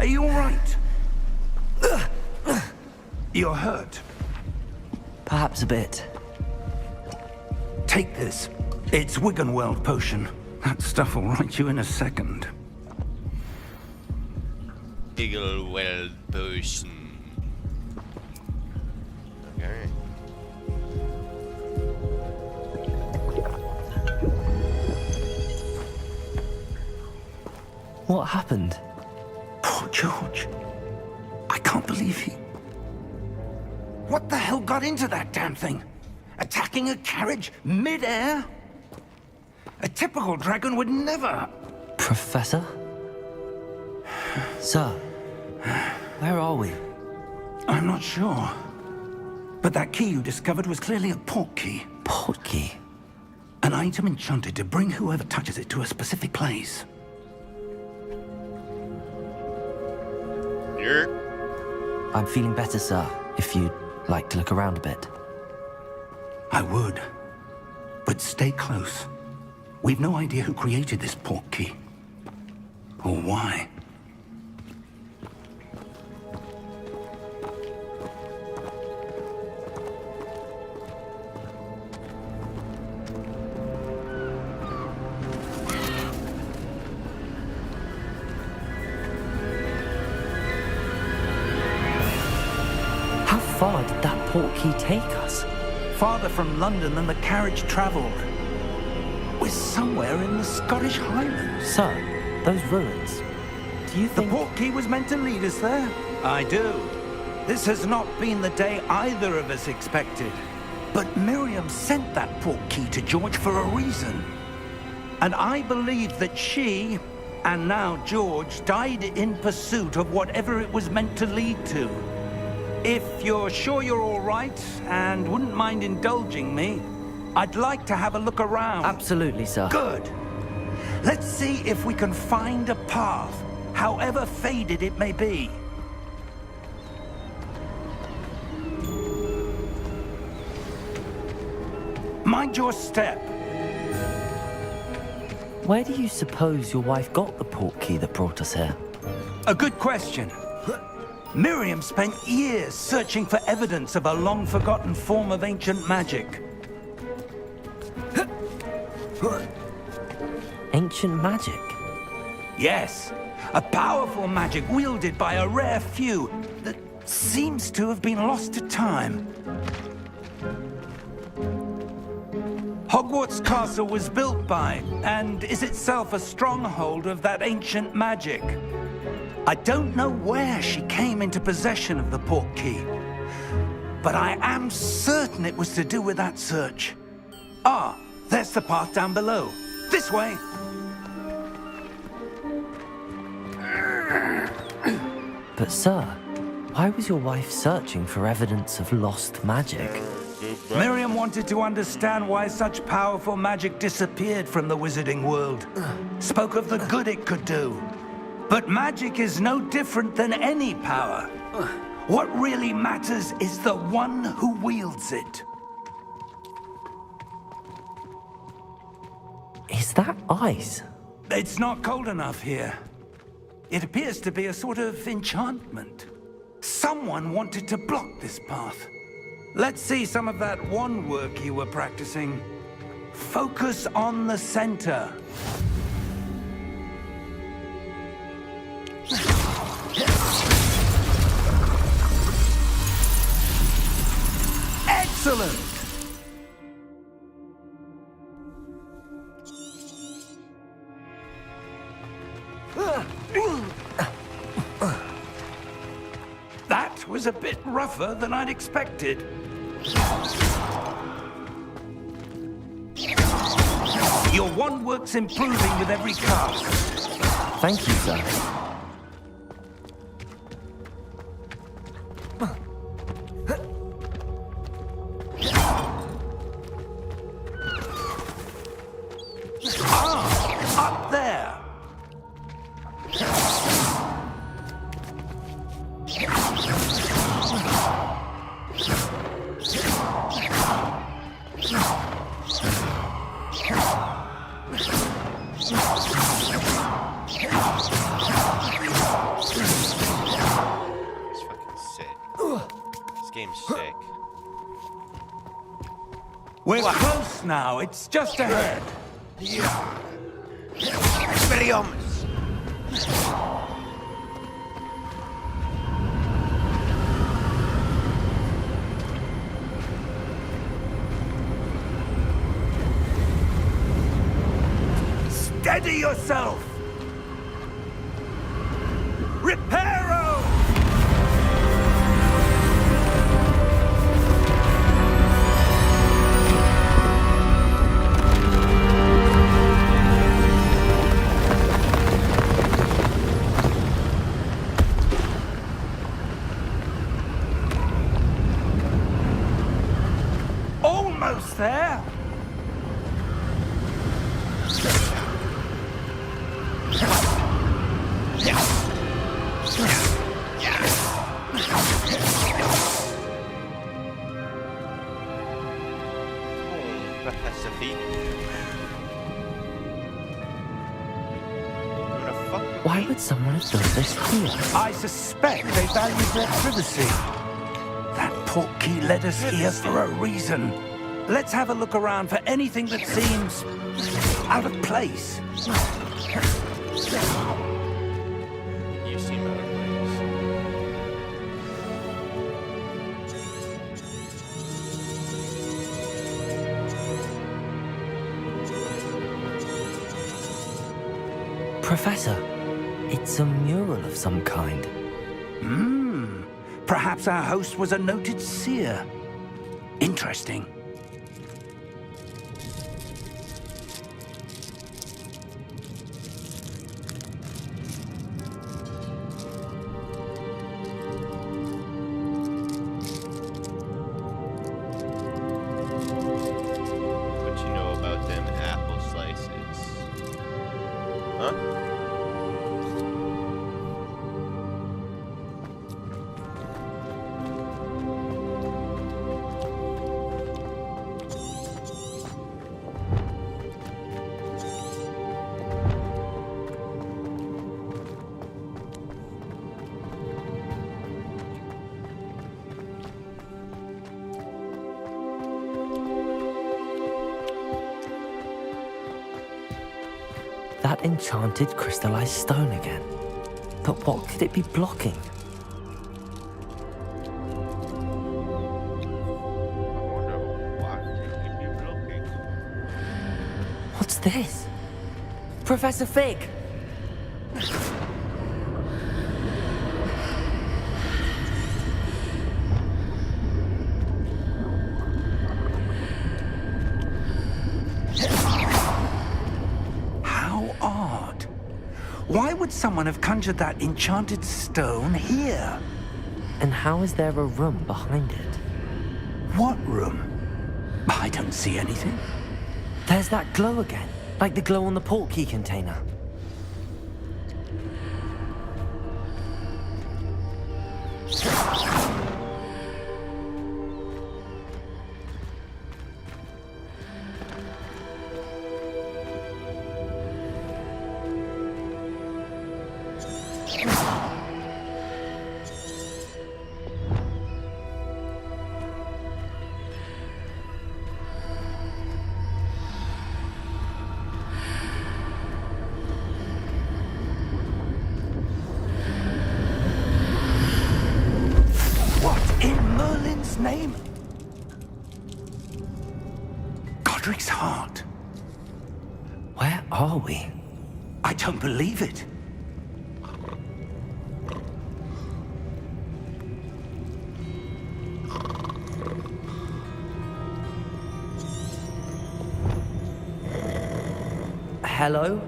you all right? You're hurt. Perhaps a bit. Take this. It's Wiggenweld potion. That stuff will right you in a second. Wiggenweld potion. Okay. What happened? Poor George. I can't believe he... What the hell got into that damn thing? Attacking a carriage mid-air? A typical dragon would never... Professor? Sir, where are we? I'm not sure. But that key you discovered was clearly a port key. Port key? An item enchanted to bring whoever touches it to a specific place. Yerp. I'm feeling better, sir, if you'd like to look around a bit. I would. But stay close. We've no idea who created this port key. Or why. How far did that port key take us? Farther from London than the carriage traveled. We're somewhere in the Scottish Highlands. Sir, those ruins. Do you The think... port key was meant to lead us there? I do. This has not been the day either of us expected. But Miriam sent that port key to George for a reason. And I believe that she, and now George, died in pursuit of whatever it was meant to lead to. If you're sure you're all right, and wouldn't mind indulging me, I'd like to have a look around. Absolutely, sir. Good. Let's see if we can find a path, however faded it may be. Mind your step. Where do you suppose your wife got the port key that brought us here? A good question. Miriam spent years searching for evidence of a long-forgotten form of ancient magic. Ancient magic? Yes, a powerful magic wielded by a rare few that seems to have been lost to time. Hogwarts Castle was built by, and is itself a stronghold of that ancient magic. I don't know where she came into possession of the port key, but I am certain it was to do with that search. Ah, there's the path down below. This way. But sir, why was your wife searching for evidence of lost magic? Miriam wanted to understand why such powerful magic disappeared from the wizarding world. Spoke of the good it could do. But magic is no different than any power. What really matters is the one who wields it. Is that ice? It's not cold enough here. It appears to be a sort of enchantment. Someone wanted to block this path. Let's see some of that wand work you were practicing. Focus on the center. Excellent! That was a bit rougher than I'd expected. Your wand work's improving with every cast. Thank you, sir. Up there! seems sick. We're close now. It's just ahead. Expelliarmus! Steady yourself! Reparo! Almost there! Professor Feet. Who the fuck? Why would someone have done this here? I suspect they valued their privacy. That portkey led us here for a reason. Let's have a look around for anything that seems out of place. You seem out of place. Professor, it's a mural of some kind. Perhaps our host was a noted seer. Interesting. What you know about them apple slices? Huh? That enchanted crystallized stone again. But what could it be blocking? I wonder what could be blocking. What's this? Professor Fig! How odd. Why would someone have conjured that enchanted stone here? And how is there a room behind it? What room? I don't see anything. There's that glow again, like the glow on the portkey container. What in Merlin's name? Godric's heart. Where are we? I don't believe it. Hello?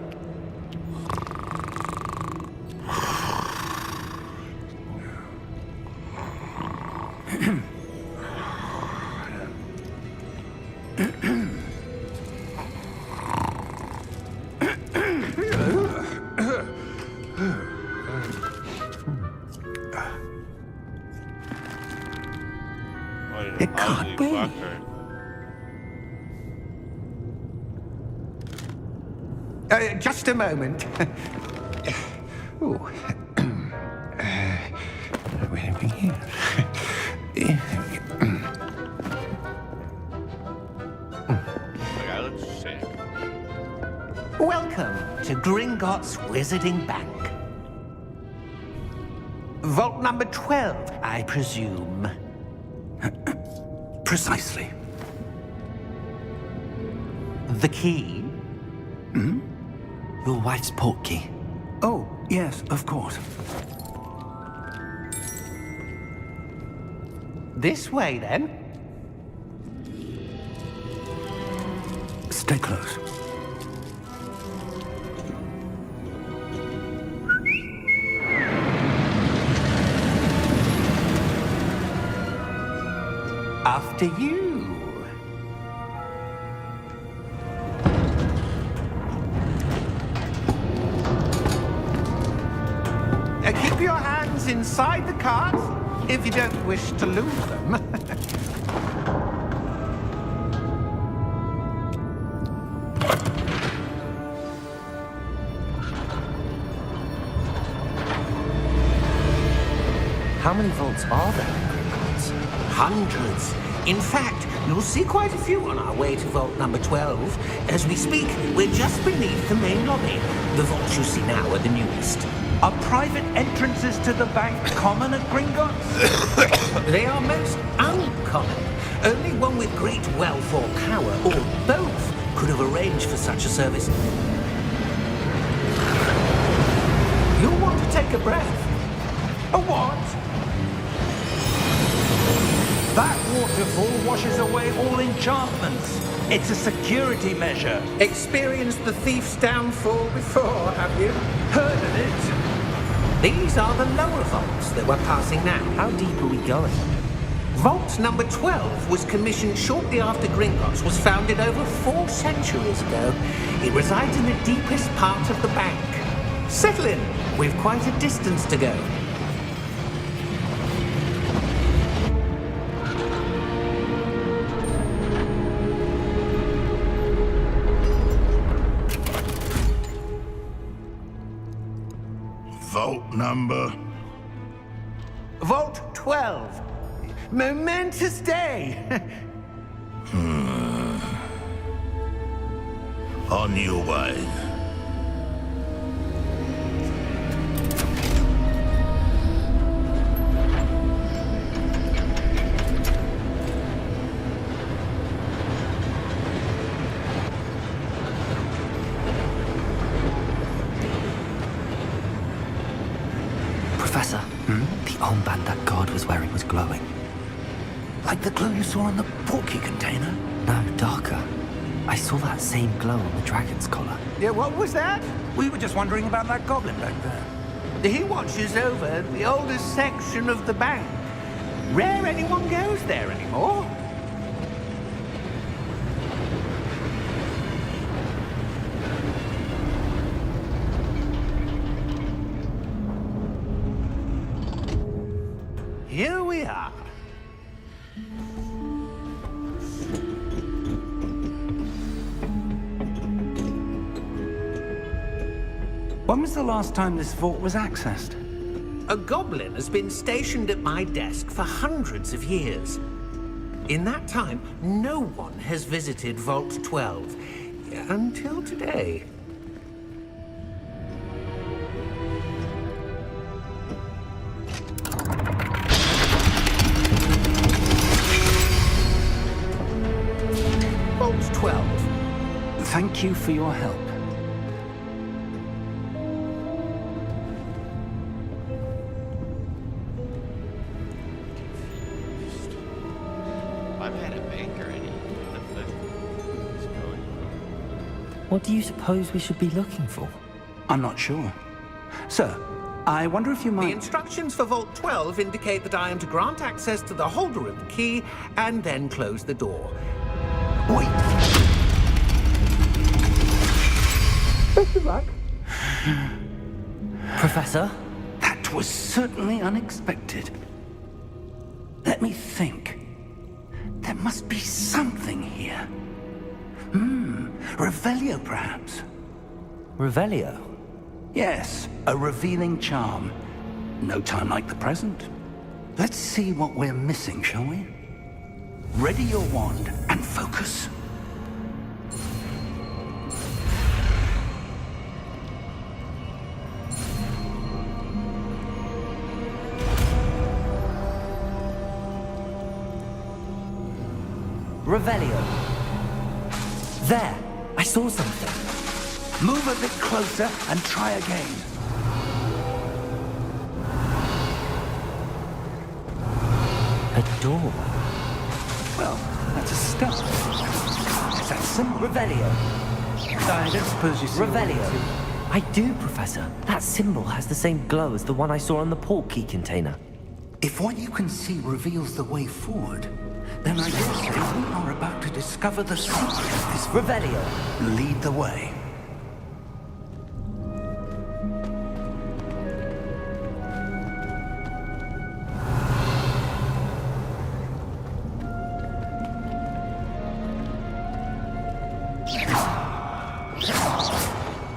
What an It can't ugly be. fucker. Just a moment. Oh. Where are we here? The guy looks sick. Welcome to Gringotts Wizarding Bank. Vault number 12, I presume. Precisely. The key? Your wife's portkey. Oh, yes, of course. This way, then. Stay close. After you. Keep your hands inside the cart if you don't wish to lose them. How many vaults are there in Gringotts? Hundreds. In fact, you'll see quite a few on our way to vault number 12. As we speak, we're just beneath the main lobby. The vaults you see now are the newest. Are private entrances to the bank common at Gringotts? They are most uncommon. Only one with great wealth or power, or both, could have arranged for such a service. You'll want to take a breath. A what? That waterfall washes away all enchantments. It's a security measure. Experienced the thief's downfall before, have you? Heard of it? These are the lower vaults that we're passing now. How deep are we going? Vault number 12 was commissioned shortly after Gringotts was founded over 4 centuries ago. It resides in the deepest part of the bank. Settle in. We've quite a distance to go. Vault number? Vault 12. Momentous day. On your way. Professor, the armband that guard was wearing was glowing. Like the glow you saw on the portkey container? No, darker. I saw that same glow on the dragon's collar. Yeah, what was that? We were just wondering about that goblin back there. He watches over the oldest section of the bank. Rare anyone goes there anymore. Here we are. When was the last time this vault was accessed? A goblin has been stationed at my desk for hundreds of years. In that time, no one has visited Vault 12 until today. Vault 12. Thank you for your help. I'm at a bank already. What the fuck is going on? What do you suppose we should be looking for? I'm not sure. Sir, I wonder if you The might... instructions for Vault 12 indicate that I am to grant access to the holder of the key and then close the door. Wait. Best of luck. Professor? That was certainly unexpected. Let me think. There must be something here. Revelio, perhaps. Revelio? Yes, a revealing charm. No time like the present. Let's see what we're missing, shall we? Ready your wand and focus. Revelio. There, I saw something. Move a bit closer and try again. A door. Well, that's a start. It's that symbol. Revelio. I don't suppose you see. Revelio. I do, Professor. That symbol has the same glow as the one I saw on the port key container. If what you can see reveals the way forward, then I dare say we are about to discover the secret of this. Revelio. Lead the way.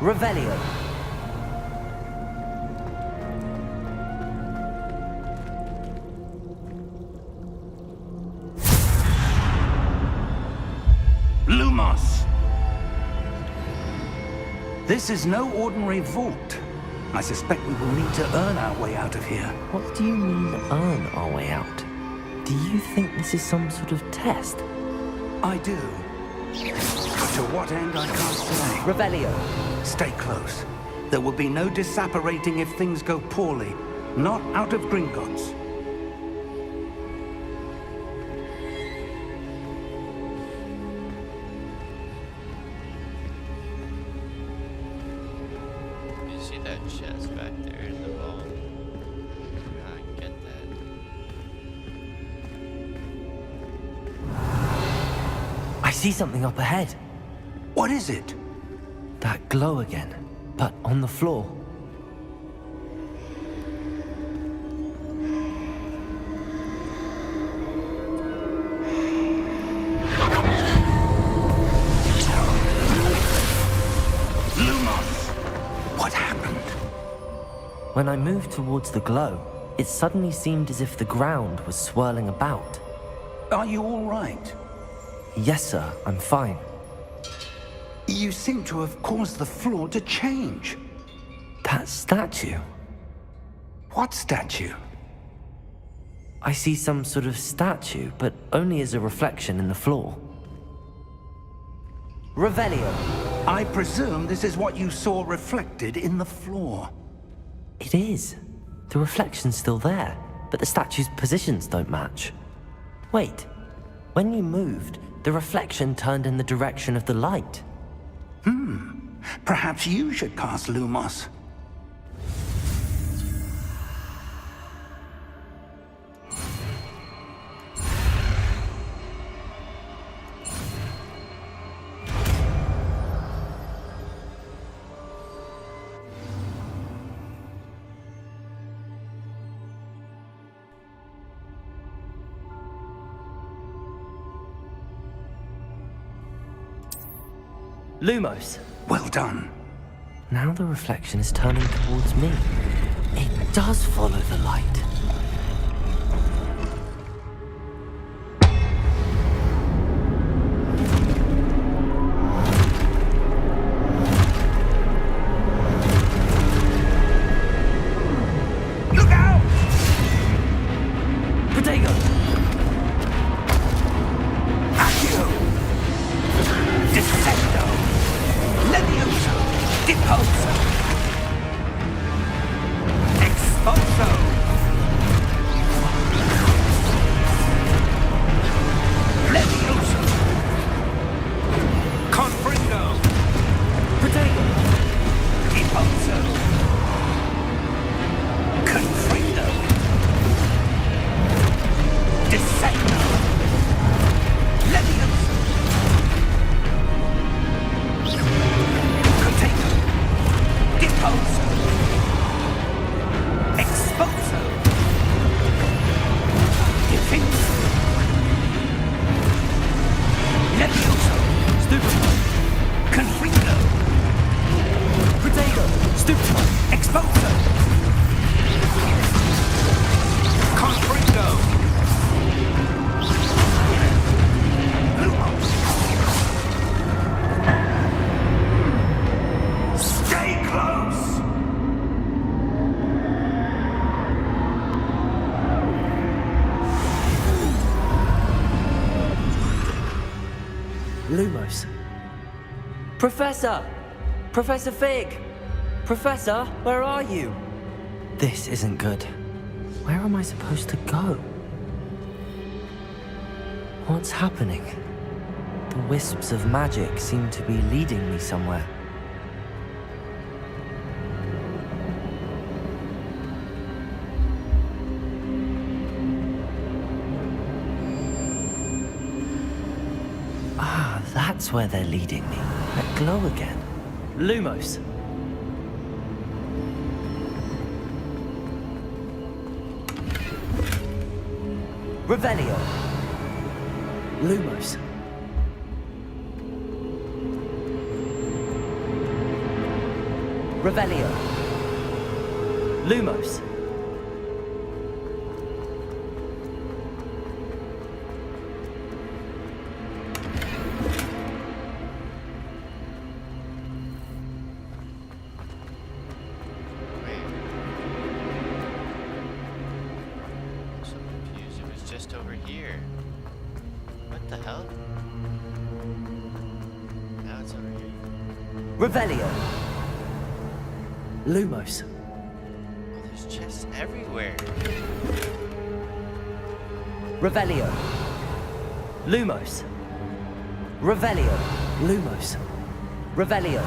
Revelio. Lumos! This is no ordinary vault. I suspect we will need to earn our way out of here. What do you mean, earn our way out? Do you think this is some sort of test? I do. But to what end, I can't say. Revelio. Stay close. There will be no disapparating if things go poorly. Not out of Gringotts. You see that chest back there in the vault? I get that. I see something up ahead. What is it? That glow again, but on the floor. Lumos! What happened? When I moved towards the glow, it suddenly seemed as if the ground was swirling about. Are you all right? Yes, sir, I'm fine. You seem to have caused the floor to change. That statue. What statue? I see some sort of statue, but only as a reflection in the floor. Revelio. I presume this is what you saw reflected in the floor. It is. The reflection's still there, but the statue's positions don't match. Wait. When you moved, the reflection turned in the direction of the light. Perhaps you should cast Lumos. Lumos. Well done. Now the reflection is turning towards me. It does follow the light. Look out! Protego! Accio! Descendo! Levioso! Deposo! Expulso! Levioso! Confringo! Protego! Deposo! Confringo! Descendo! Levioso! Contago! Deposo! Expulso! Defenso! Levioso! Stupefy! Confringo! Protego! Stupefy! Expulso! Confringo! Lumos. Professor! Professor Fig! Professor, where are you? This isn't good. Where am I supposed to go? What's happening? The wisps of magic seem to be leading me somewhere. Ah, that's where they're leading me. That glow again. Lumos. Revelio. Lumos. Revelio. Lumos. Wait. I'm so confused. It was just over here. What the hell? Now it's over here. Revelio. Lumos. Oh, there's chests everywhere. Revelio. Lumos. Revelio. Lumos. Revelio.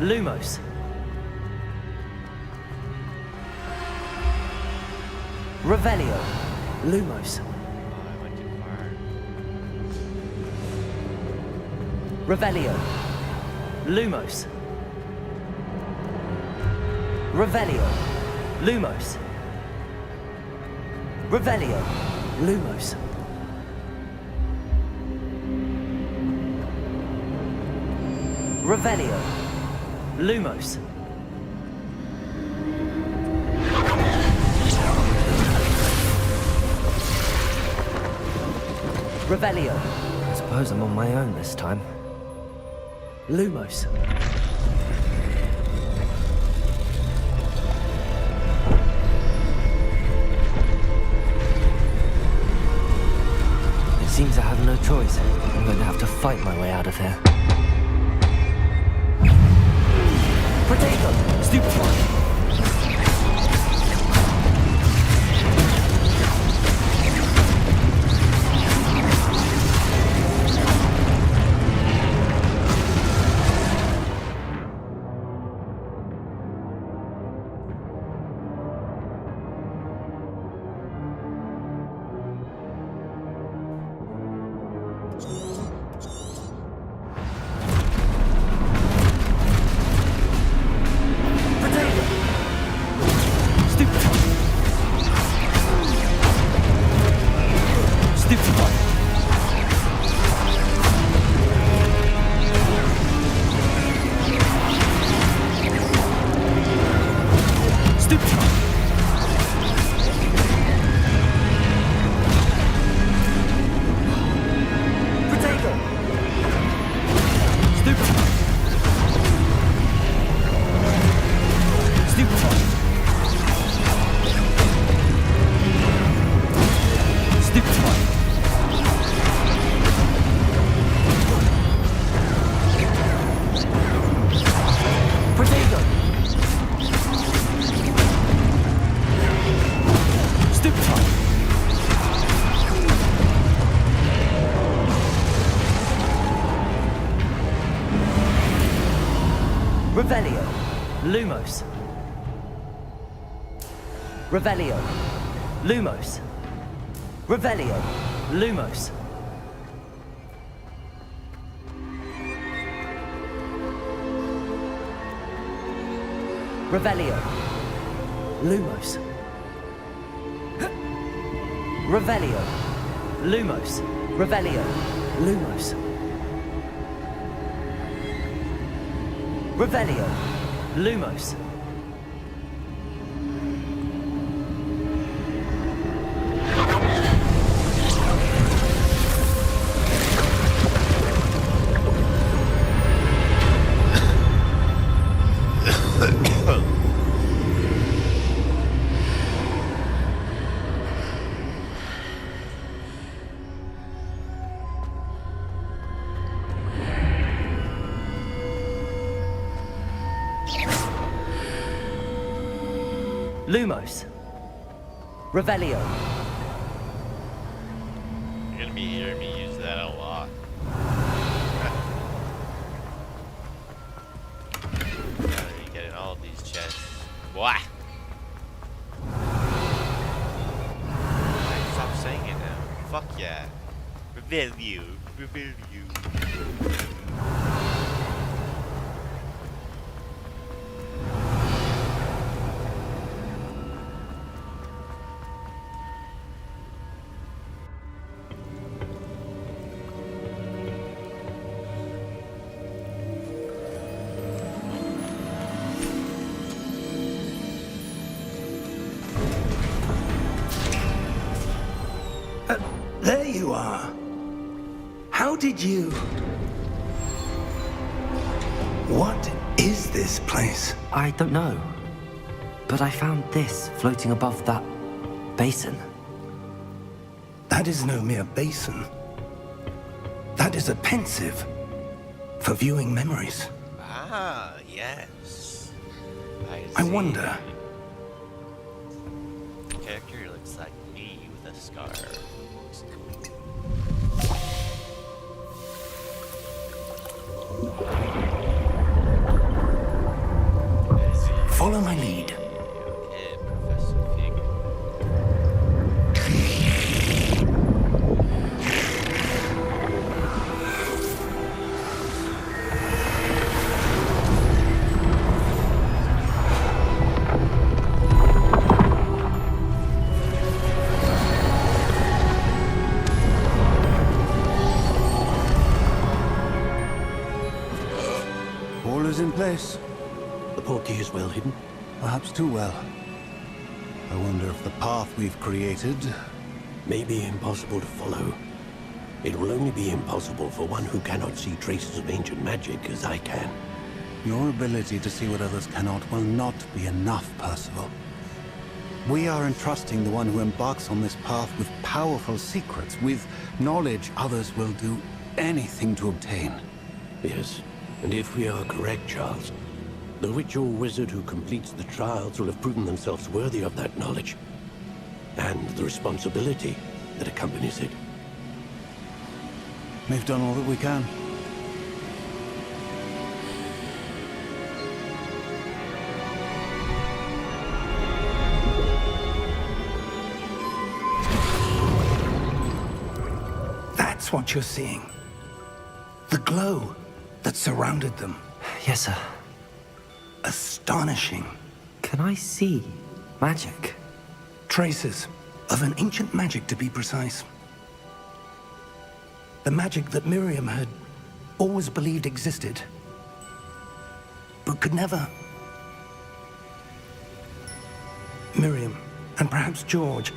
Lumos. Revelio. Lumos. Oh, I went too far. Revelio. Lumos. Revelio. Lumos. Revelio. Lumos. Revelio. Lumos. Revelio. I suppose I'm on my own this time. Lumos. It seems I have no choice. I'm going to have to fight my way out of here. Potato! Stupefy! Revelio. Lumos. Revelio. Lumos. Revelio. Lumos. Revelio. Lumos. Revelio. Lumos. Revelio. Lumos. Revelio. Lumos. Lumos. Revelio. You're gonna be hearing me use that a lot. You get in all of these chests. Why? Stop saying it now. Fuck yeah. Revelio. Revelio. There you are. How did you... What is this place? I don't know. But I found this floating above that basin. That is no mere basin. That is a pensive for viewing memories. Ah, yes. I see. wonder, The character looks like me with a scar. follow my lead. Okay, Professor Fig. All is in place. The portkey is well hidden. Perhaps too well. I wonder if the path we've created... May be impossible to follow. It will only be impossible for one who cannot see traces of ancient magic as I can. Your ability to see what others cannot will not be enough, Percival. We are entrusting the one who embarks on this path with powerful secrets, with knowledge others will do anything to obtain. Yes, and if we are correct, Charles, the witch or wizard who completes the trials will have proven themselves worthy of that knowledge. And the responsibility that accompanies it. We've done all that we can. That's what you're seeing. The glow that surrounded them. Yes, sir. Astonishing. Can I see magic? Traces of an ancient magic, to be precise. The magic that Miriam had always believed existed, but could never. Miriam, and perhaps George,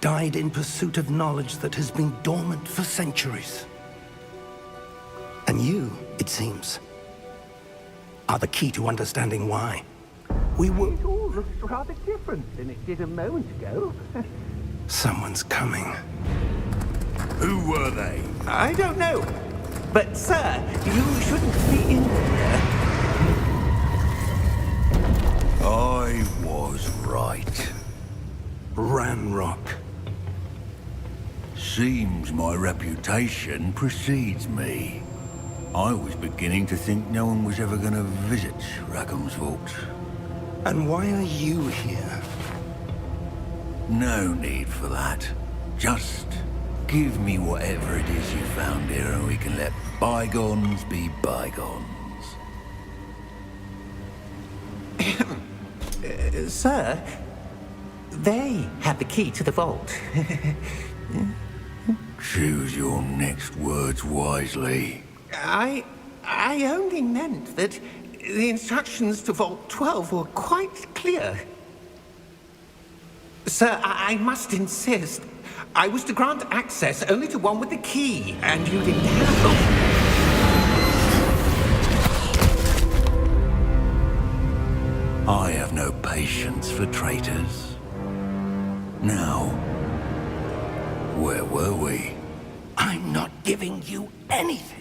died in pursuit of knowledge that has been dormant for centuries. And you, it seems, are the key to understanding why. We were... It all looks rather different than it did a moment ago. Someone's coming. Who were they? I don't know. But, sir, you shouldn't be in here. I was right. Ranrock. Seems my reputation precedes me. I was beginning to think no one was ever going to visit Rackham's vault. And why are you here? No need for that. Just give me whatever it is you found here and we can let bygones be bygones. Sir, they have the key to the vault. Choose your next words wisely. I only meant that the instructions to Vault 12 were quite clear. Sir, I must insist. I was to grant access only to one with the key, and you didn't have them. I have no patience for traitors. Now, where were we? I'm not giving you anything.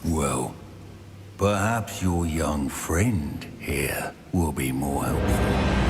Well, perhaps your young friend here will be more helpful.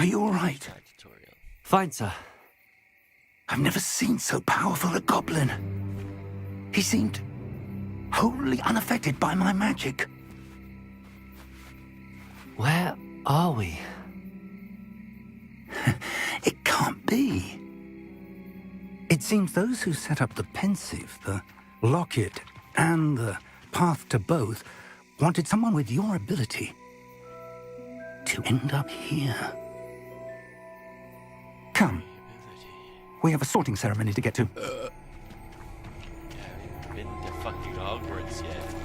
Are you all right? Tutorial. Fine, sir. I've never seen so powerful a goblin. He seemed wholly unaffected by my magic. Where are we? It can't be. It seems those who set up the pensive, the locket, and the path to both wanted someone with your ability to end up here. Come. We have a sorting ceremony to get to. Yeah, we haven't been to fucking Hogwarts yet.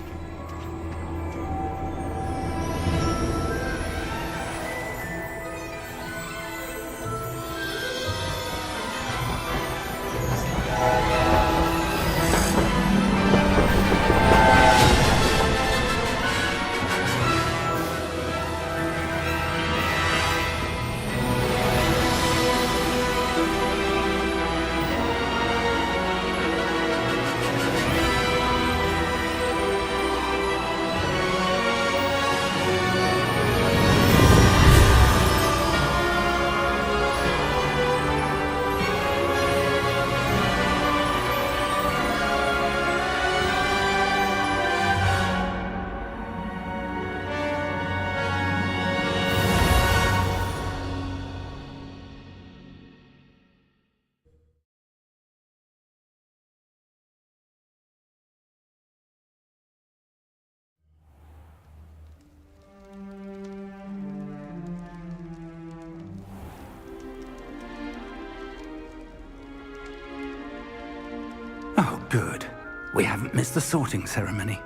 Oh, good. We haven't missed the sorting ceremony.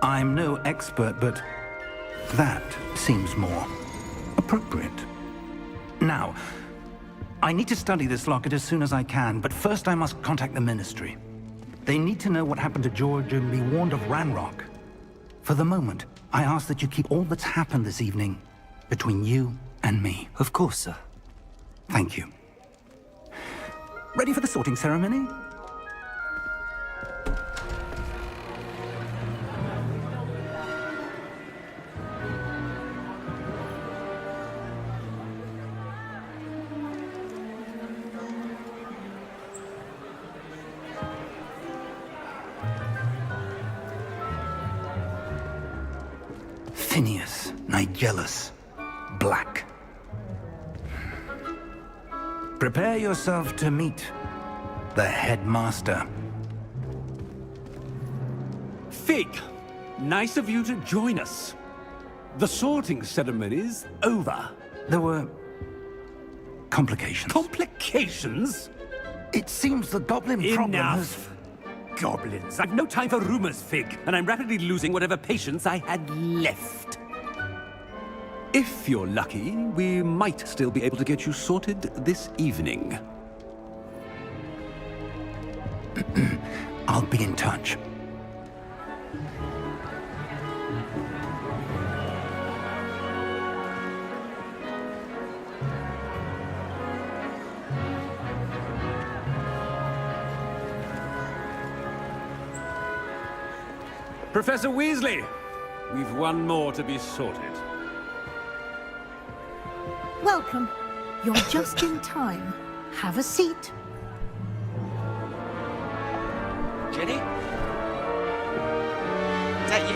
I'm no expert, but that seems more appropriate. Now, I need to study this locket as soon as I can, but first I must contact the Ministry. They need to know what happened to George and be warned of Ranrock. For the moment, I ask that you keep all that's happened this evening between you and me. Of course, sir. Thank you. Ready for the sorting ceremony? Phineas, Nigellus, Black. Prepare yourself to meet the headmaster. Fig, nice of you to join us. The sorting ceremony's over. There were complications. Complications? It seems the goblin problem has... Enough. Goblins. I've no time for rumors, Fig, and I'm rapidly losing whatever patience I had left. If you're lucky, we might still be able to get you sorted this evening. I'll be in touch. Professor Weasley, we've one more to be sorted. Welcome. You're just in time. Have a seat. Jenny? Is that you?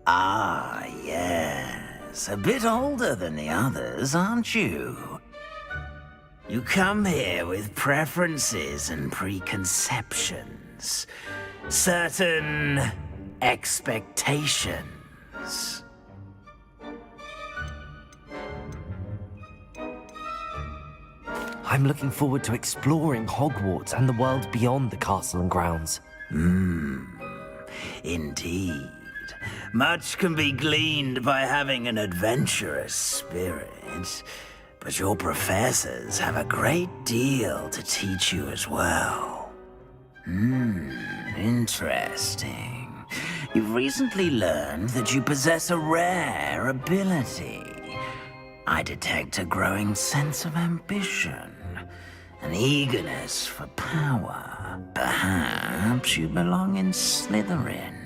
Ah, yes. A bit older than the others, aren't you? You come here with preferences and preconceptions. Certain expectations. I'm looking forward to exploring Hogwarts and the world beyond the castle and grounds. Indeed. Much can be gleaned by having an adventurous spirit, but your professors have a great deal to teach you as well. Interesting. You've recently learned that you possess a rare ability. I detect a growing sense of ambition, an eagerness for power. Perhaps you belong in Slytherin.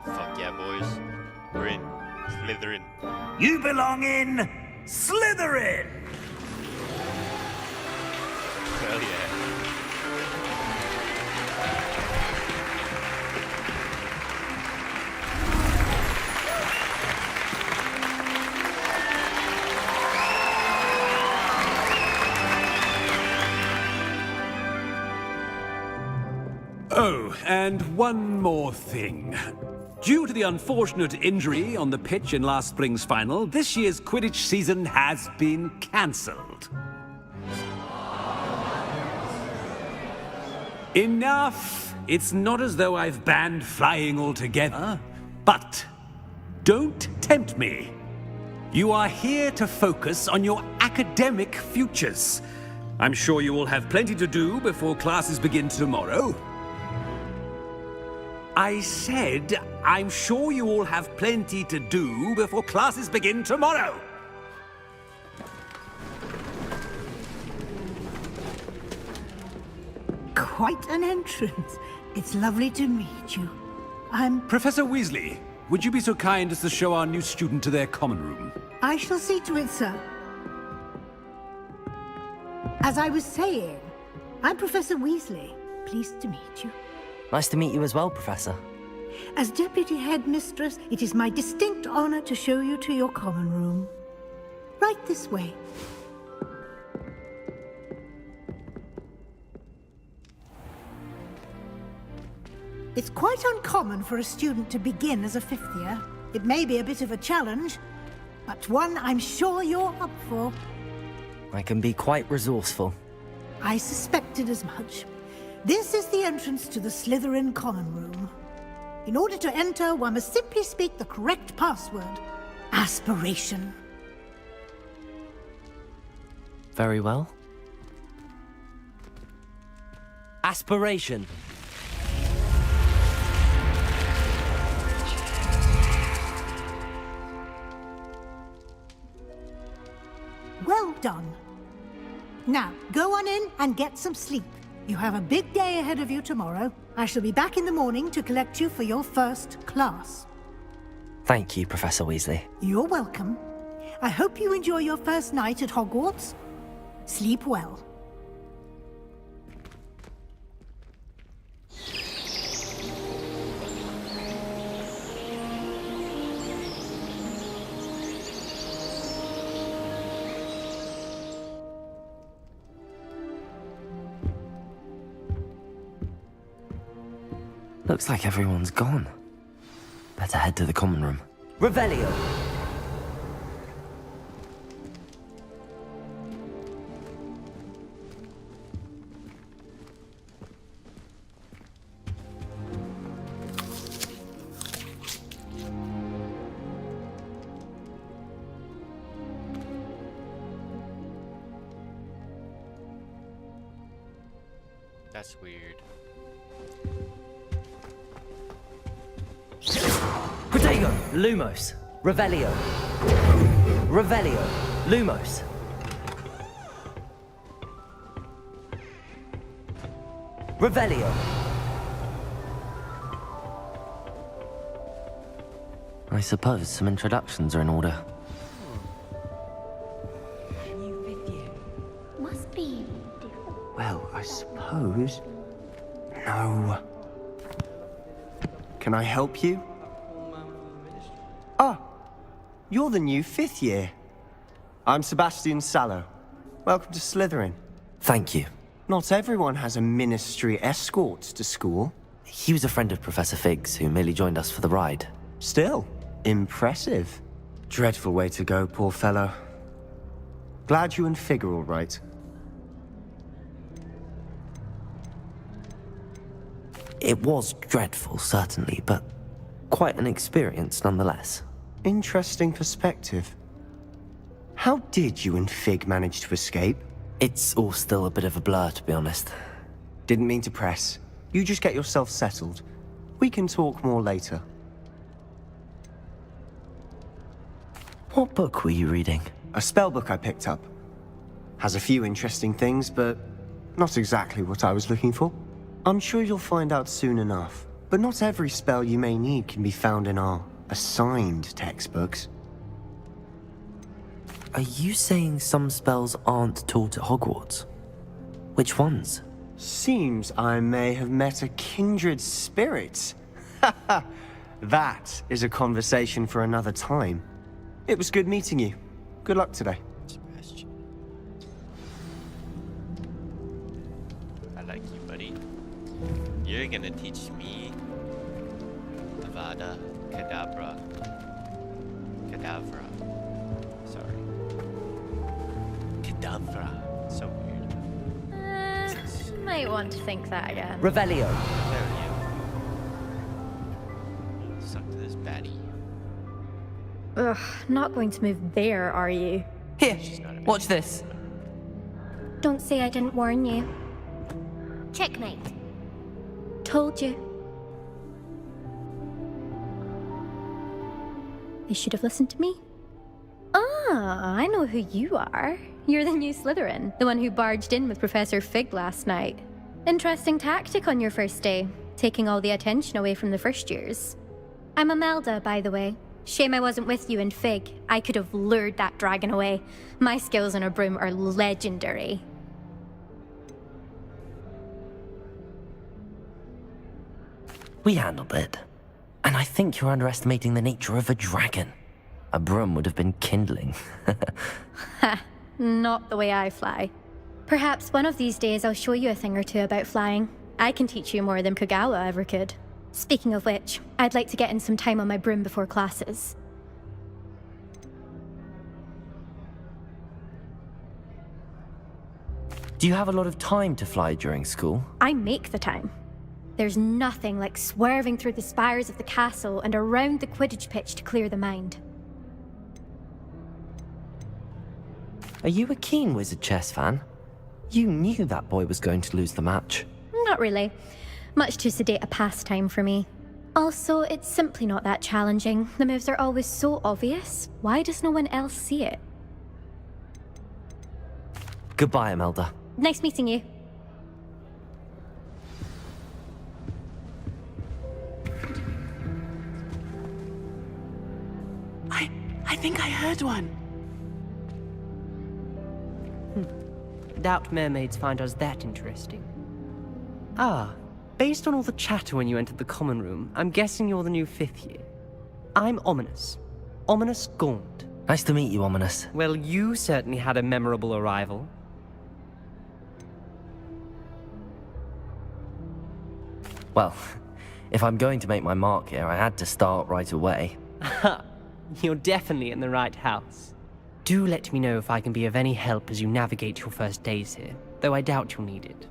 Fuck yeah, boys. We're in Slytherin. You belong in Slytherin! Hell yeah. Oh, and one more thing. Due to the unfortunate injury on the pitch in last spring's final, this year's Quidditch season has been cancelled. Enough! It's not as though I've banned flying altogether, but don't tempt me. You are here to focus on your academic futures. I'm sure you will have plenty to do before classes begin tomorrow. I said, I'm sure you all have plenty to do before classes begin tomorrow. Quite an entrance. It's lovely to meet you. Professor Weasley, would you be so kind as to show our new student to their common room? I shall see to it, sir. As I was saying, I'm Professor Weasley. Pleased to meet you. Nice to meet you as well, Professor. As Deputy Headmistress, it is my distinct honor to show you to your common room. Right this way. It's quite uncommon for a student to begin as a fifth year. It may be a bit of a challenge, but one I'm sure you're up for. I can be quite resourceful. I suspected as much. This is the entrance to the Slytherin common room. In order to enter, one must simply speak the correct password. Aspiration. Very well. Aspiration. Well done. Now, go on in and get some sleep. You have a big day ahead of you tomorrow. I shall be back in the morning to collect you for your first class. Thank you, Professor Weasley. You're welcome. I hope you enjoy your first night at Hogwarts. Sleep well. Looks like everyone's gone. Better head to the common room. Revelio! That's weird. Protego! Lumos! Revelio! Revelio! Lumos! Revelio! I suppose some introductions are in order. Must be. Well, I suppose... No. Can I help you? Ah, you're the new fifth year. I'm Sebastian Sallow. Welcome to Slytherin. Thank you. Not everyone has a ministry escort to school. He was a friend of Professor Fig's who merely joined us for the ride. Still, impressive. Dreadful way to go, poor fellow. Glad you and Fig are all right. It was dreadful, certainly, but quite an experience nonetheless. Interesting perspective. How did you and Fig manage to escape? It's all still a bit of a blur, to be honest. Didn't mean to press. You just get yourself settled. We can talk more later. What book were you reading? A spell book I picked up. Has a few interesting things, but not exactly what I was looking for. I'm sure you'll find out soon enough. But not every spell you may need can be found in our assigned textbooks. Are you saying some spells aren't taught at Hogwarts? Which ones? Seems I may have met a kindred spirit. That is a conversation for another time. It was good meeting you. Good luck today. Sebastian. I like you, buddy. You're gonna teach me Avada Kedavra. Kedavra. Sorry. Kedavra. So weird. Might want to think that again. Revelio. There you. Suck to this baddie. Ugh, not going to move there, are you? Here, watch this. Don't say I didn't warn you. Checkmate. Told you. They should have listened to me. Ah, I know who you are. You're the new Slytherin, the one who barged in with Professor Fig last night. Interesting tactic on your first day, taking all the attention away from the first years. I'm Imelda, by the way. Shame I wasn't with you in Fig. I could have lured that dragon away. My skills on a broom are legendary. We handled it. And I think you're underestimating the nature of a dragon. A broom would have been kindling. Ha, not the way I fly. Perhaps one of these days I'll show you a thing or two about flying. I can teach you more than Kogawa ever could. Speaking of which, I'd like to get in some time on my broom before classes. Do you have a lot of time to fly during school? I make the time. There's nothing like swerving through the spires of the castle and around the Quidditch pitch to clear the mind. Are you a keen Wizard chess fan? You knew that boy was going to lose the match. Not really. Much too sedate a pastime for me. Also, it's simply not that challenging. The moves are always so obvious. Why does no one else see it? Goodbye, Imelda. Nice meeting you. I think I heard one. Doubt mermaids find us that interesting. Ah, based on all the chatter when you entered the common room, I'm guessing you're the new 5th year. I'm Ominous. Ominous Gaunt. Nice to meet you, Ominous. Well, you certainly had a memorable arrival. Well, if I'm going to make my mark here, I had to start right away. Ha! You're definitely in the right house. Do let me know if I can be of any help as you navigate your first days here, though I doubt you'll need it.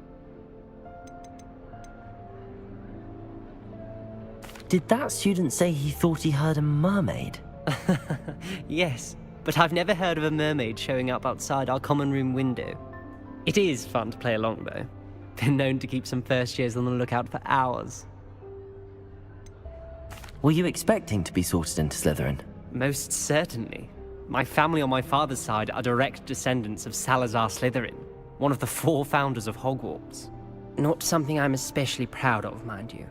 Did that student say he thought he heard a mermaid? Yes, but I've never heard of a mermaid showing up outside our common room window. It is fun to play along, though. Been known to keep some first years on the lookout for hours. Were you expecting to be sorted into Slytherin? Most certainly. My family on my father's side are direct descendants of Salazar Slytherin, one of the 4 founders of Hogwarts. Not something I'm especially proud of, mind you.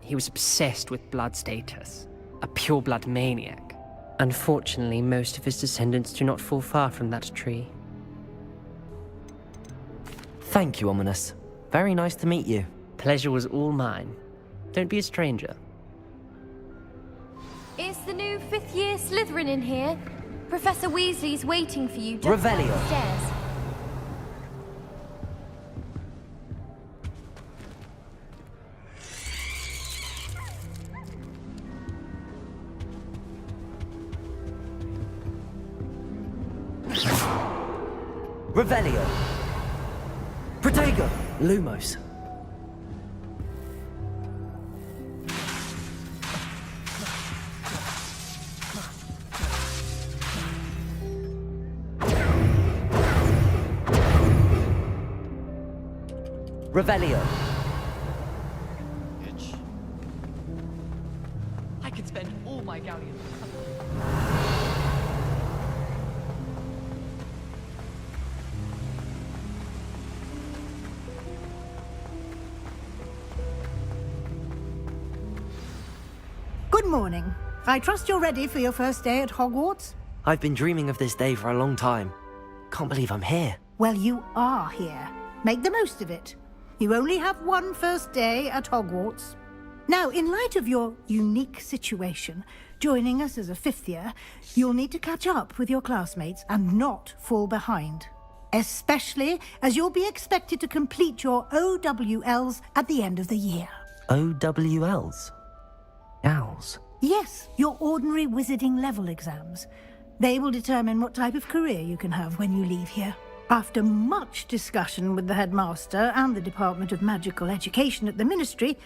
He was obsessed with blood status, a pure-blood maniac. Unfortunately, most of his descendants do not fall far from that tree. Thank you, Ominous. Very nice to meet you. Pleasure was all mine. Don't be a stranger. Is the new 5th year Slytherin in here? Professor Weasley's waiting for you just Revelio. downstairs. Revelio. Protego. Lumos. Revelio. Bitch. I could spend all my galleons. Good morning. I trust you're ready for your first day at Hogwarts? I've been dreaming of this day for a long time. Can't believe I'm here. Well, you are here. Make the most of it. You only have one first day at Hogwarts. Now, in light of your unique situation, joining us as a fifth year, you'll need to catch up with your classmates and not fall behind. Especially as you'll be expected to complete your OWLs at the end of the year. OWLs? Owls? Yes, your ordinary wizarding level exams. They will determine what type of career you can have when you leave here. After much discussion with the headmaster and the Department of Magical Education at the Ministry,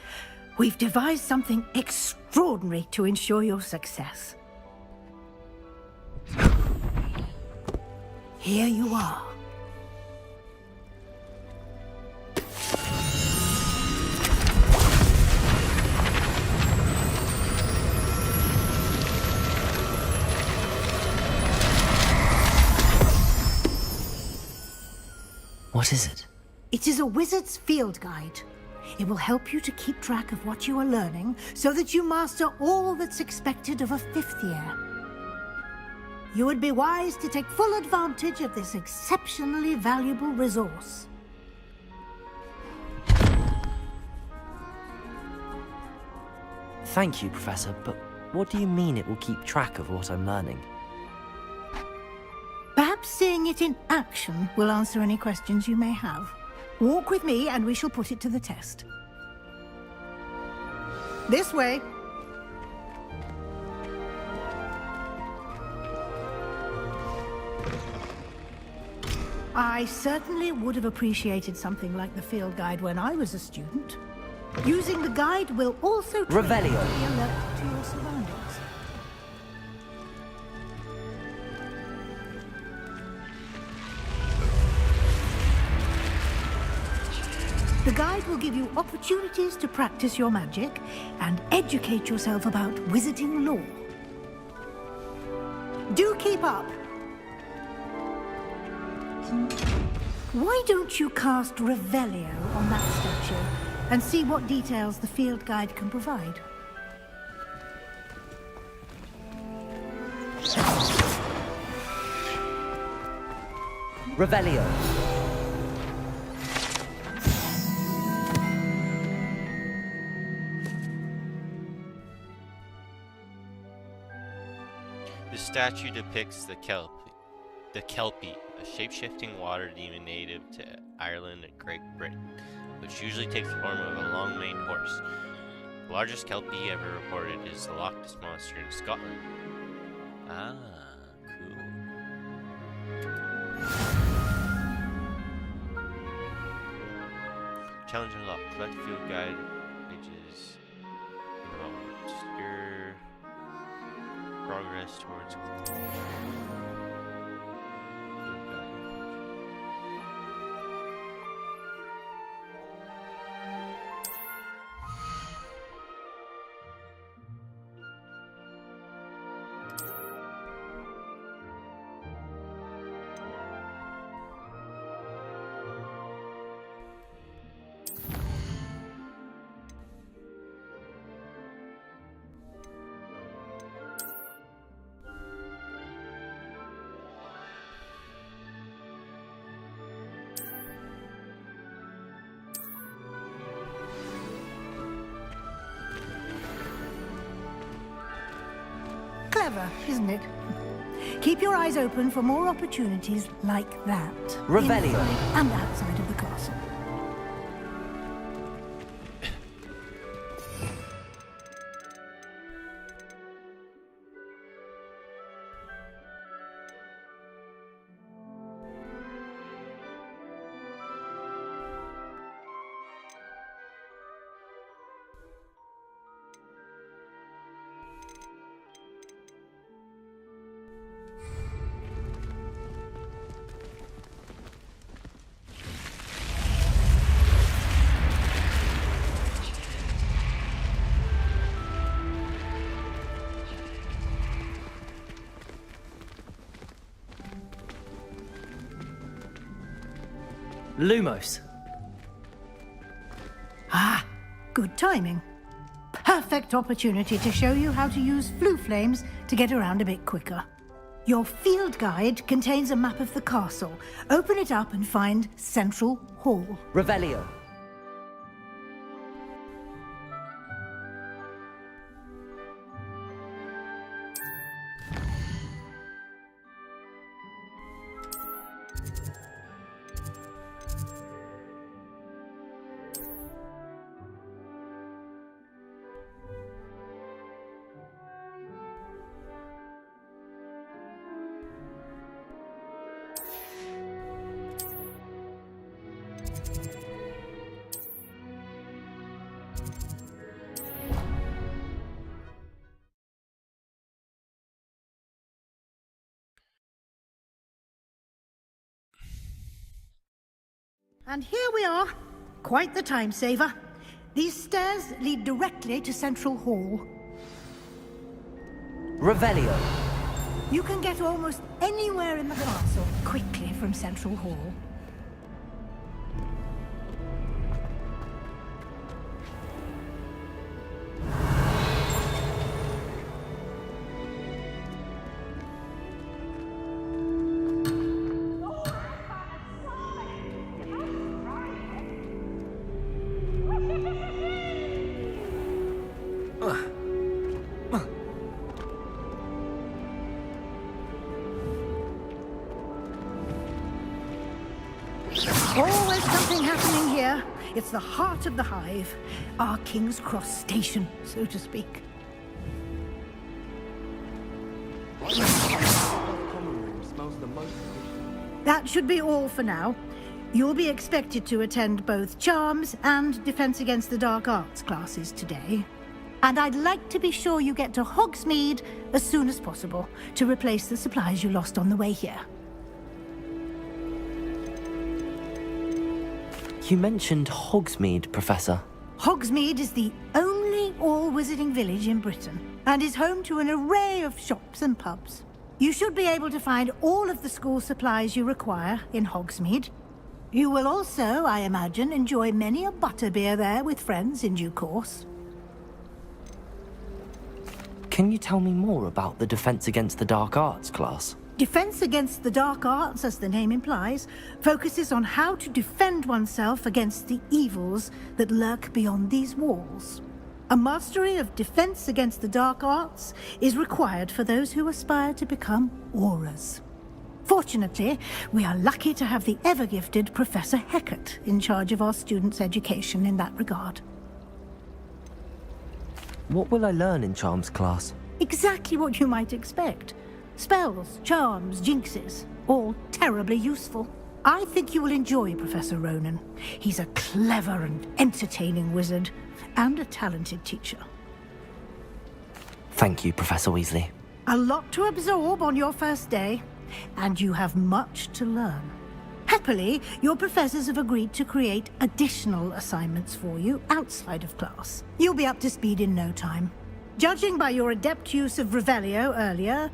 we've devised something extraordinary to ensure your success. Here you are. What is it? It is a wizard's field guide. It will help you to keep track of what you are learning so that you master all that's expected of a fifth year. You would be wise to take full advantage of this exceptionally valuable resource. Thank you, Professor, but what do you mean it will keep track of what I'm learning? Perhaps seeing it in action will answer any questions you may have. Walk with me and we shall put it to the test. This way. I certainly would have appreciated something like the field guide when I was a student. Using the guide will also train you to be alert to your surroundings. The guide will give you opportunities to practice your magic and educate yourself about wizarding lore. Do keep up! Why don't you cast Revelio on that statue and see what details the field guide can provide? Revelio. The statue depicts the Kelpie, a shape-shifting water demon native to Ireland and Great Britain, which usually takes the form of a long-maned horse. The largest Kelpie ever reported is the Loch Ness Monster in Scotland. Ah, cool. Challenge unlocked. Collect field guide pages. Your progress towards Clever, isn't it? Keep your eyes open for more opportunities like that. Revelio. Inside and outside of the castle. Lumos. Ah, good timing. Perfect opportunity to show you how to use flue flames to get around a bit quicker. Your field guide contains a map of the castle. Open it up and find Central Hall. Revelio. And here we are. Quite the time saver. These stairs lead directly to Central Hall. Revelio. You can get almost anywhere in the castle quickly from Central Hall. Always something happening here. It's the heart of the hive. Our King's Cross station, so to speak. That should be all for now. You'll be expected to attend both Charms and Defense Against the Dark Arts classes today. And I'd like to be sure you get to Hogsmeade as soon as possible to replace the supplies you lost on the way here. You mentioned Hogsmeade, Professor. Hogsmeade is the only all-wizarding village in Britain and is home to an array of shops and pubs. You should be able to find all of the school supplies you require in Hogsmeade. You will also, I imagine, enjoy many a butterbeer there with friends in due course. Can you tell me more about the Defense Against the Dark Arts class? Defense Against the Dark Arts, as the name implies, focuses on how to defend oneself against the evils that lurk beyond these walls. A mastery of Defense Against the Dark Arts is required for those who aspire to become Aurors. Fortunately, we are lucky to have the ever-gifted Professor Hecat in charge of our students' education in that regard. What will I learn in Charms class? Exactly what you might expect. Spells, charms, jinxes, all terribly useful. I think you will enjoy Professor Ronan. He's a clever and entertaining wizard, and a talented teacher. Thank you, Professor Weasley. A lot to absorb on your first day, and you have much to learn. Happily, your professors have agreed to create additional assignments for you outside of class. You'll be up to speed in no time. Judging by your adept use of Revelio earlier,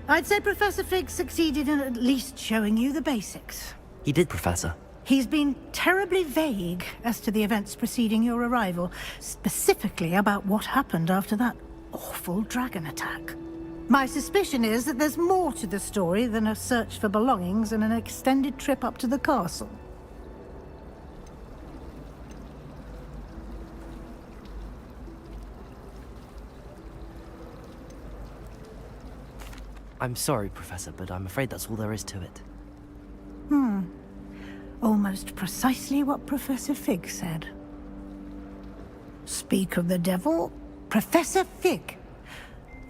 I'd say Professor Fig succeeded in at least showing you the basics. He did, Professor. He's been terribly vague as to the events preceding your arrival, specifically about what happened after that awful dragon attack. My suspicion is that there's more to the story than a search for belongings and an extended trip up to the castle. I'm sorry, Professor, but I'm afraid that's all there is to it. Almost precisely what Professor Fig said. Speak of the devil, Professor Fig.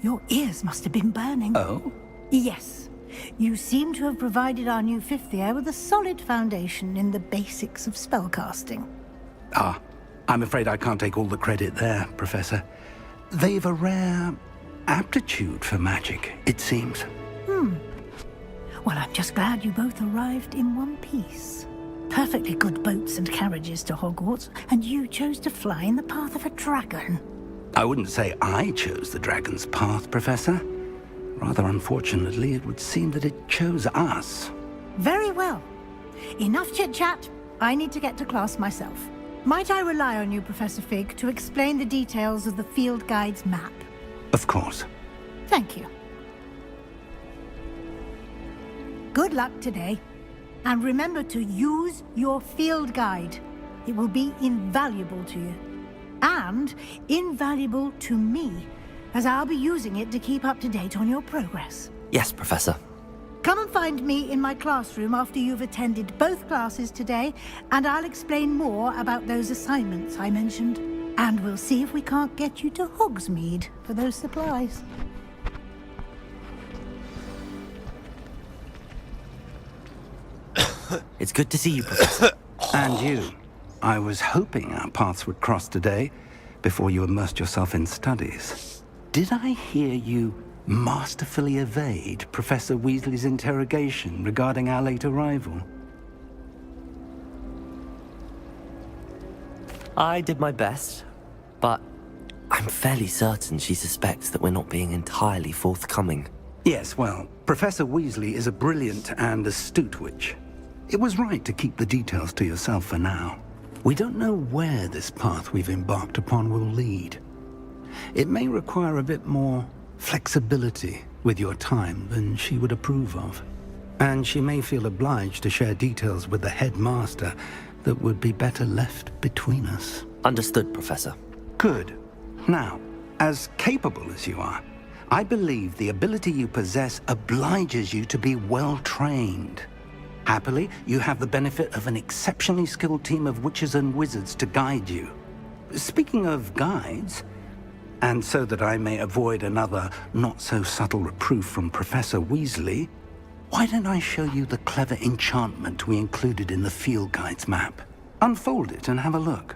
Your ears must have been burning. Oh? Yes. You seem to have provided our new fifth year with a solid foundation in the basics of spellcasting. Ah, I'm afraid I can't take all the credit there, Professor. They've a rare aptitude for magic, it seems. Well, I'm just glad you both arrived in one piece. Perfectly good boats and carriages to Hogwarts, and you chose to fly in the path of a dragon. I wouldn't say I chose the dragon's path, Professor. Rather unfortunately, it would seem that it chose us. Very well. Enough chit-chat. I need to get to class myself. Might I rely on you, Professor Fig, to explain the details of the field guide's map? Of course. Thank you. Good luck today. And remember to use your field guide. It will be invaluable to you. And invaluable to me, as I'll be using it to keep up to date on your progress. Yes, Professor. Come and find me in my classroom after you've attended both classes today, and I'll explain more about those assignments I mentioned. And we'll see if we can't get you to Hogsmeade for those supplies. It's good to see you, Professor. And you. I was hoping our paths would cross today, before you immersed yourself in studies. Did I hear you masterfully evade Professor Weasley's interrogation regarding our late arrival? I did my best, but I'm fairly certain she suspects that we're not being entirely forthcoming. Yes, well, Professor Weasley is a brilliant and astute witch. It was right to keep the details to yourself for now. We don't know where this path we've embarked upon will lead. It may require a bit more flexibility with your time than she would approve of. And she may feel obliged to share details with the headmaster that would be better left between us. Understood, Professor. Good. Now, as capable as you are, I believe the ability you possess obliges you to be well-trained. Happily, you have the benefit of an exceptionally skilled team of witches and wizards to guide you. Speaking of guides, and so that I may avoid another not-so-subtle reproof from Professor Weasley, why don't I show you the clever enchantment we included in the field guide's map? Unfold it and have a look.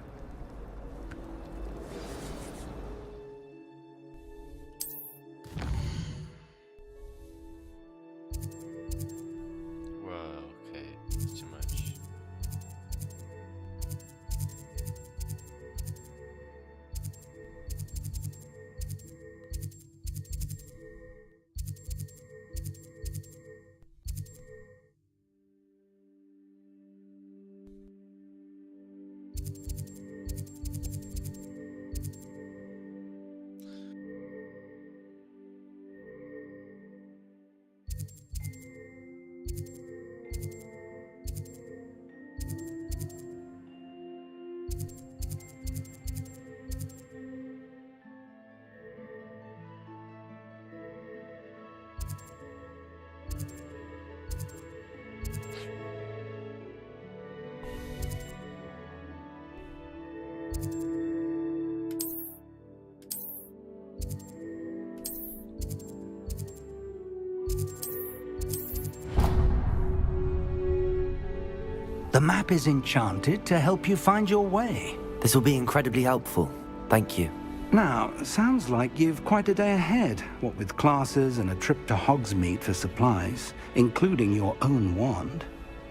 The map is enchanted to help you find your way. This will be incredibly helpful. Thank you. Now, sounds like you've quite a day ahead, what with classes and a trip to Hogsmeade for supplies, including your own wand.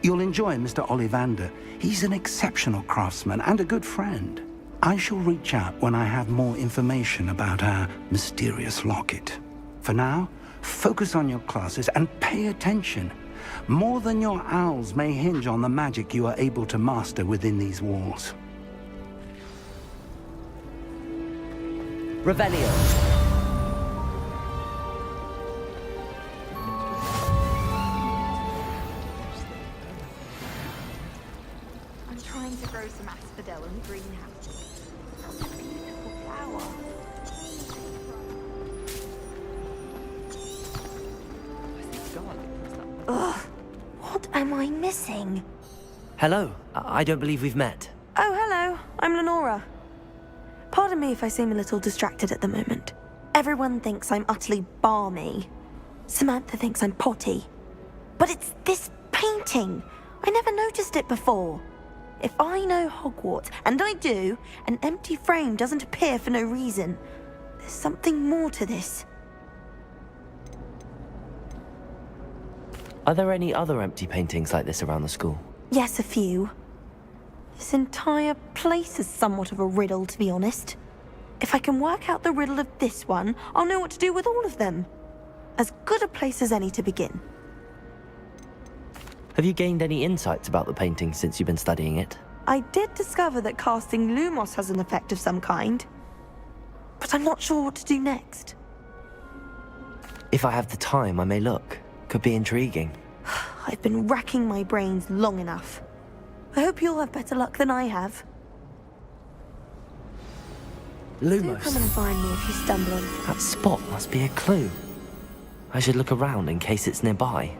You'll enjoy Mr. Ollivander. He's an exceptional craftsman and a good friend. I shall reach out when I have more information about our mysterious locket. For now, focus on your classes and pay attention. More than your owls may hinge on the magic you are able to master within these walls. Revelio. I'm trying to grow some asphodel in the greenhouse. Such a beautiful flower. Ugh, what am I missing? Hello. I don't believe we've met. Oh, hello. I'm Lenora. Pardon me if I seem a little distracted at the moment. Everyone thinks I'm utterly balmy. Samantha thinks I'm potty. But it's this painting. I never noticed it before. If I know Hogwarts, and I do, an empty frame doesn't appear for no reason. There's something more to this. Are there any other empty paintings like this around the school? Yes, a few. This entire place is somewhat of a riddle, to be honest. If I can work out the riddle of this one, I'll know what to do with all of them. As good a place as any to begin. Have you gained any insights about the painting since you've been studying it? I did discover that casting Lumos has an effect of some kind, but I'm not sure what to do next. If I have the time, I may look. Could be intriguing. I've been racking my brains long enough. I hope you'll have better luck than I have. Lumos. Do come and find me if you stumble on. That spot must be a clue. I should look around in case it's nearby.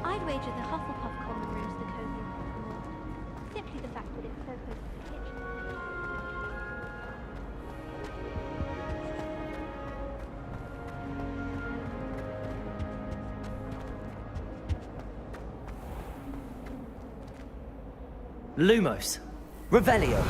I'd wager the Hufflepuff common room's the coziest. Simply the fact that it's so close to the kitchen. Lumos. Revelio.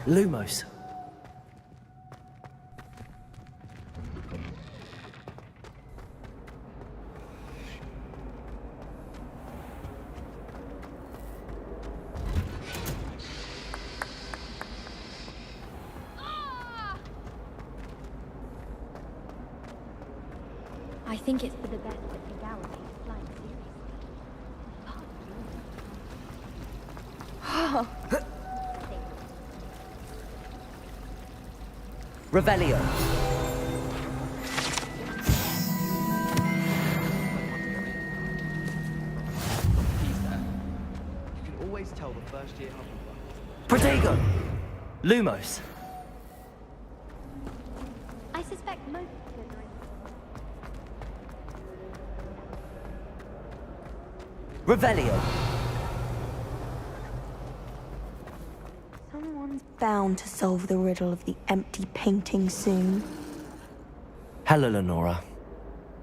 Lumos. I think it's for the best that the gallery is flying seriously. Revelio. You can always tell the first year Hufflepuff. Protego. Lumos. I suspect most Slytherin. Revelio. Someone's bound to solve the riddle of the empty painting soon. Hello, Lenora.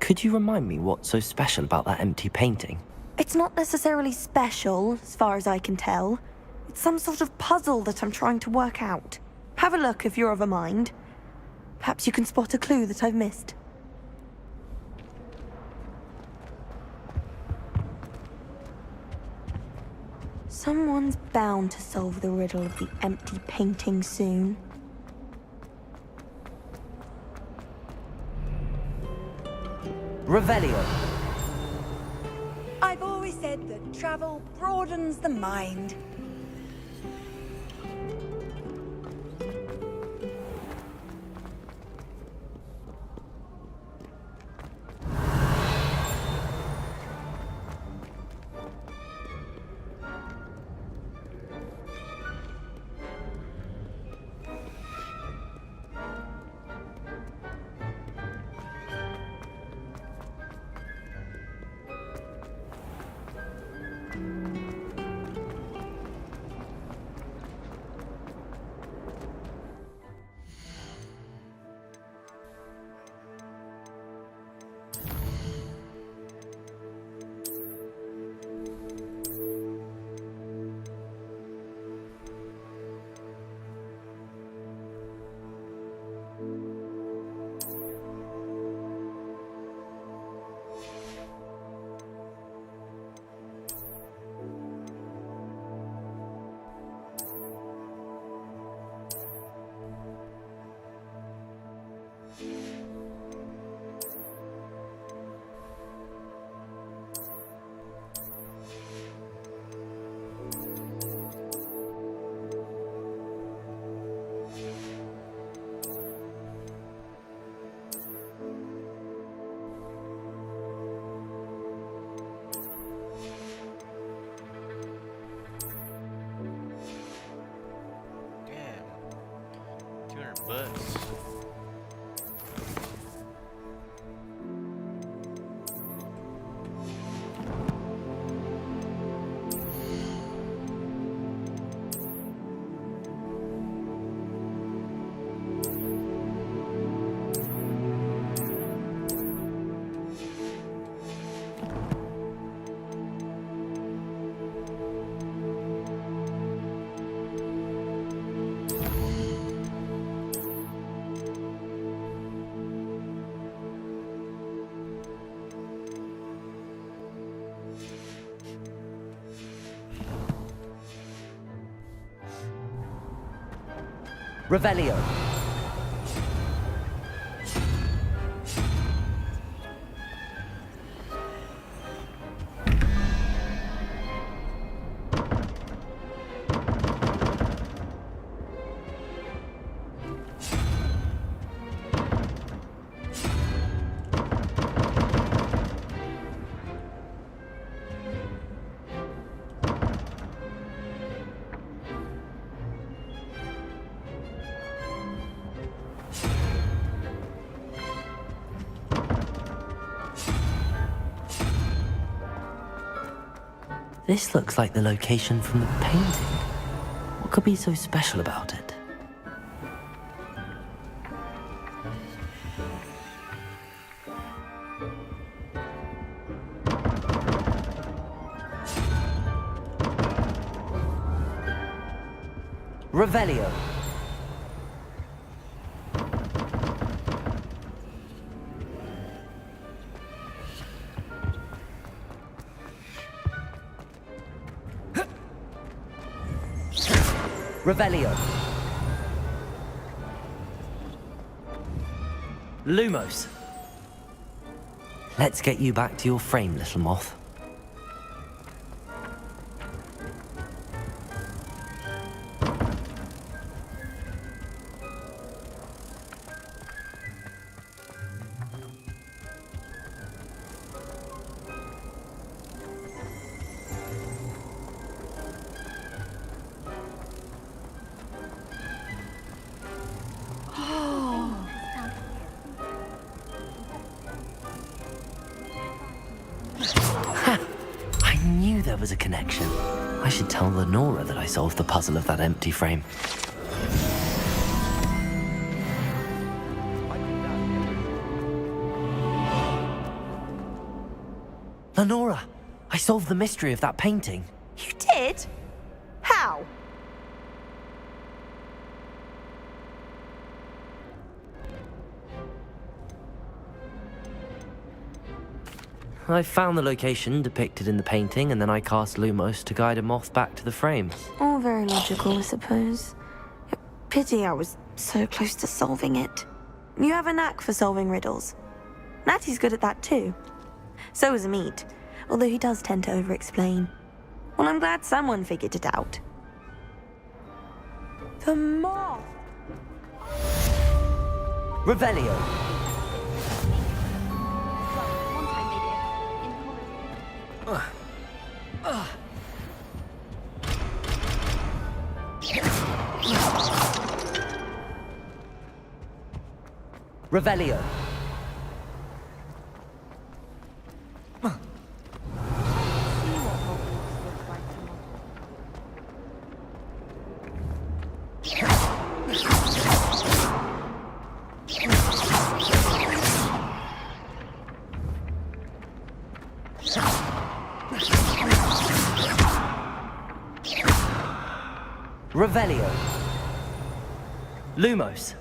Could you remind me what's so special about that empty painting? It's not necessarily special, as far as I can tell. It's some sort of puzzle that I'm trying to work out. Have a look if you're of a mind. Perhaps you can spot a clue that I've missed. Someone's bound to solve the riddle of the empty painting soon. Revelio. I've always said that travel broadens the mind. Books. Revelio. This looks like the location from the painting. What could be so special about it? Revelio. Revelio. Lumos. Let's get you back to your frame, little moth. There was a connection. I should tell Lenora that I solved the puzzle of that empty frame. Lenora, I solved the mystery of that painting. You did? How? I found the location depicted in the painting, and then I cast Lumos to guide a moth back to the frame. All very logical, I suppose. Pity I was so close to solving it. You have a knack for solving riddles. Natty's good at that too. So is Amit, although he does tend to over-explain. Well, I'm glad someone figured it out. The moth! Revelio. Revelio. Revelio. Lumos.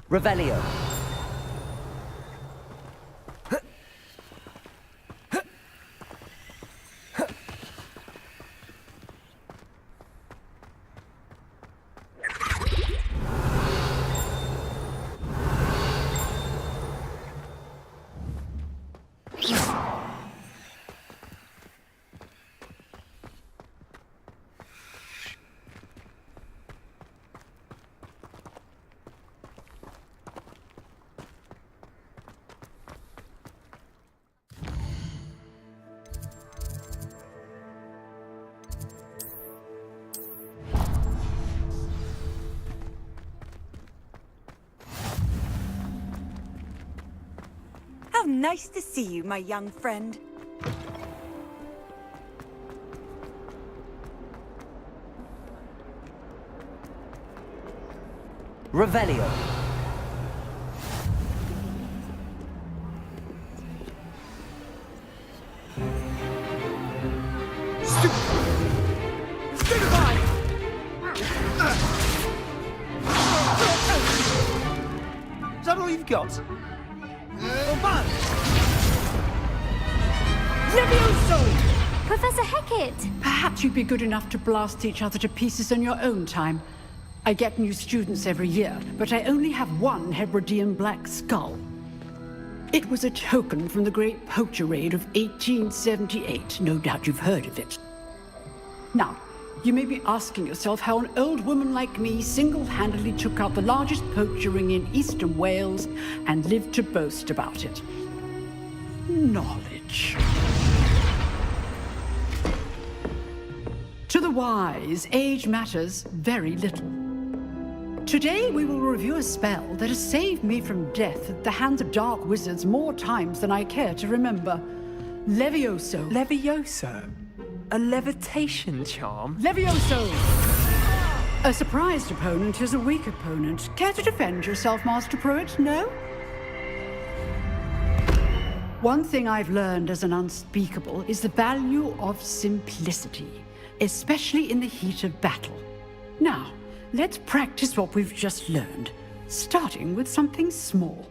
Revelio. Nice to see you, my young friend. Revelio. Is that all you've got? Levioso! Professor Hecat! Perhaps you'd be good enough to blast each other to pieces in your own time. I get new students every year, but I only have one Hebridean black skull. It was a token from the Great Poacher Raid of 1878. No doubt you've heard of it. Now, you may be asking yourself how an old woman like me single-handedly took out the largest poacher ring in eastern Wales and lived to boast about it. Knowledge. To the wise, age matters very little. Today we will review a spell that has saved me from death at the hands of dark wizards more times than I care to remember. Levioso. Levioso? A levitation charm? Levioso! A surprised opponent is a weak opponent. Care to defend yourself, Master Pruitt? No? One thing I've learned as an unspeakable is the value of simplicity, especially in the heat of battle. Now, let's practice what we've just learned, starting with something small.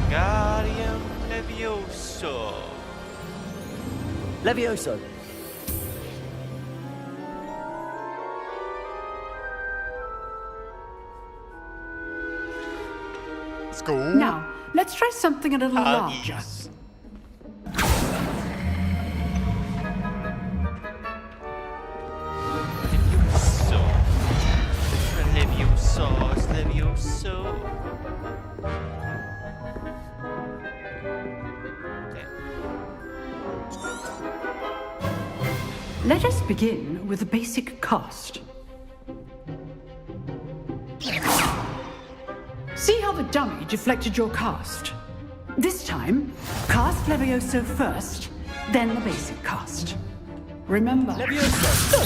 Wingardium Levioso. Levioso. School. Now, let's try something a little larger. Yes. Levioso. Levioso. Let us begin with a basic cast. See how the dummy deflected your cast? This time, cast Levioso first, then the basic cast. Remember... Levioso!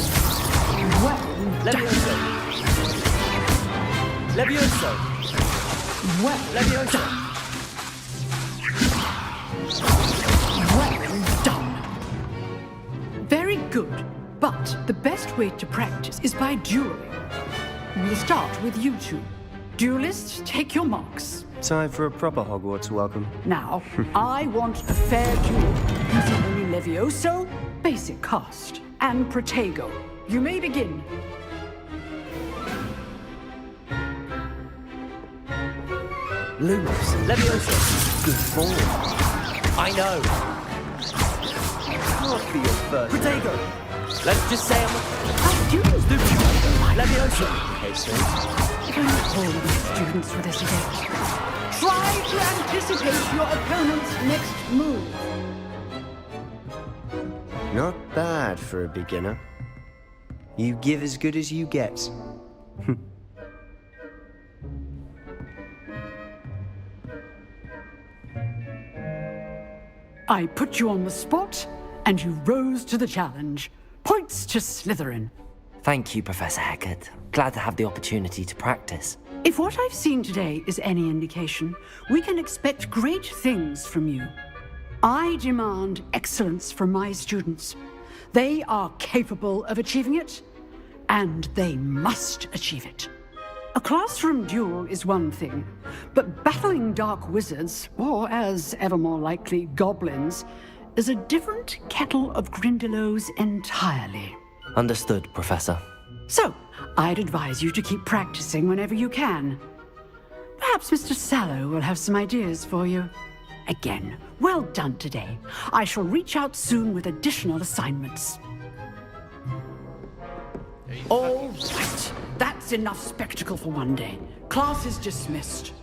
Well Levioso! Levioso! Well Levioso! Well done. Very good, but the best way to practice is by dueling. We'll start with you two. Duelists, take your marks. Time for a proper Hogwarts welcome. Now, I want a fair duel using only Levioso, basic cast, and Protego. You may begin. Lumos. Levioso. Good form. I know. Can't be your first. Protego. Let's just say Our students do Levioso. Okay, sir. If only all of these students were this adept. Try to anticipate your opponent's next move. Not bad for a beginner. You give as good as you get. I put you on the spot, and you rose to the challenge. Points to Slytherin. Thank you, Professor Hecat. Glad to have the opportunity to practice. If what I've seen today is any indication, we can expect great things from you. I demand excellence from my students. They are capable of achieving it, and they must achieve it. A classroom duel is one thing, but battling dark wizards, or as ever more likely, goblins, is a different kettle of Grindylows entirely. Understood, Professor. So, I'd advise you to keep practicing whenever you can. Perhaps Mr. Sallow will have some ideas for you. Again, well done today. I shall reach out soon with additional assignments. All right. That's enough spectacle for one day. Class is dismissed.